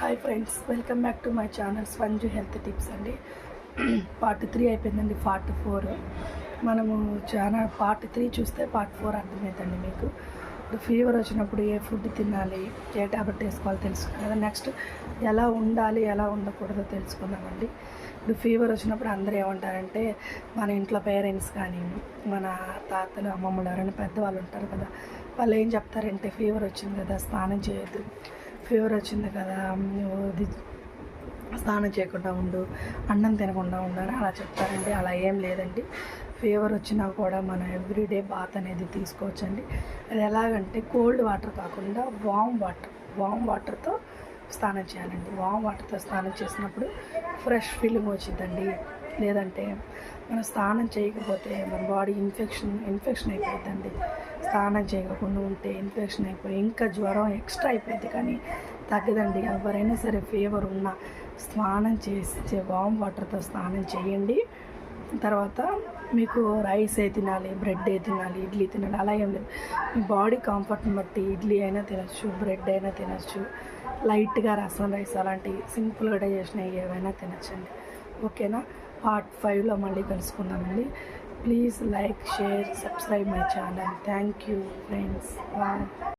Hi friends, welcome back to my channel స్పంజు health tips అండి. Part 3 అయిపోయిందండి. Part 4 మనము పార్ట్ 3 చూస్తే పార్ట్ 4 అర్థమవుతుంది మీకు. ఇప్పుడు ఫీవర్ వచ్చినప్పుడు ఏ ఫుడ్ తినాలి, ఏ ట్యాబ్లెట్ వేసుకోవాలో తెలుసుకున్నాం కదా. నెక్స్ట్ ఎలా ఉండాలి, ఎలా ఉండకూడదో తెలుసుకుందామండి. ఇప్పుడు ఫీవర్ వచ్చినప్పుడు అందరూ ఏమంటారంటే, మన ఇంట్లో పేరెంట్స్ కానీ మన తాతలు అమ్మమ్మలు ఎవరైనా పెద్దవాళ్ళు ఉంటారు కదా, వాళ్ళు ఏం చెప్తారంటే, ఫీవర్ వచ్చింది కదా స్నానం చేయొద్దు, ఫీవర్ వచ్చింది కదా స్నానం చేయకుండా ఉండు, అన్నం తినకుండా ఉండాలి అలా చెప్తారండి. అలా ఏం లేదండి. ఫీవర్ వచ్చినా కూడా మనం ఎవ్రీడే బాత్ అనేది తీసుకోవచ్చండి. అది ఎలాగంటే కోల్డ్ వాటర్ కాకుండా వామ్ వాటర్తో స్నానం చేయాలండి. వామ్ వాటర్తో స్నానం చేసినప్పుడు ఫ్రెష్ ఫీలింగ్ వచ్చిందండి. లేదంటే మనం స్నానం చేయకపోతే మన బాడీ ఇన్ఫెక్షన్ అయిపోతుందండి. స్నానం చేయకుండా ఉంటే ఇన్ఫెక్షన్ అయిపోయి ఇంకా జ్వరం ఎక్స్ట్రా అయిపోయింది, కానీ తగ్గదండి. ఎవరైనా సరే ఫీవర్ ఉన్నా స్నానం చేసి వామ్ వాటర్తో స్నానం చేయండి. తర్వాత మీకు రైస్ ఏ తినాలి, బ్రెడ్ ఏ తినాలి, ఇడ్లీ తినాలి అలా ఏం లేదు. మీ బాడీ కంఫర్ట్ని బట్టి ఇడ్లీ అయినా తినచ్చు, బ్రెడ్ అయినా తినచ్చు, లైట్గా రసం రైస్ అలాంటివి సింపుల్గా డైజెషన్ ఏవైనా తినచ్చండి. ఓకేనా? పార్ట్ 5లో మళ్ళీ కలుసుకుందామండి. Please like, share, subscribe my channel. Thank you friends. Bye.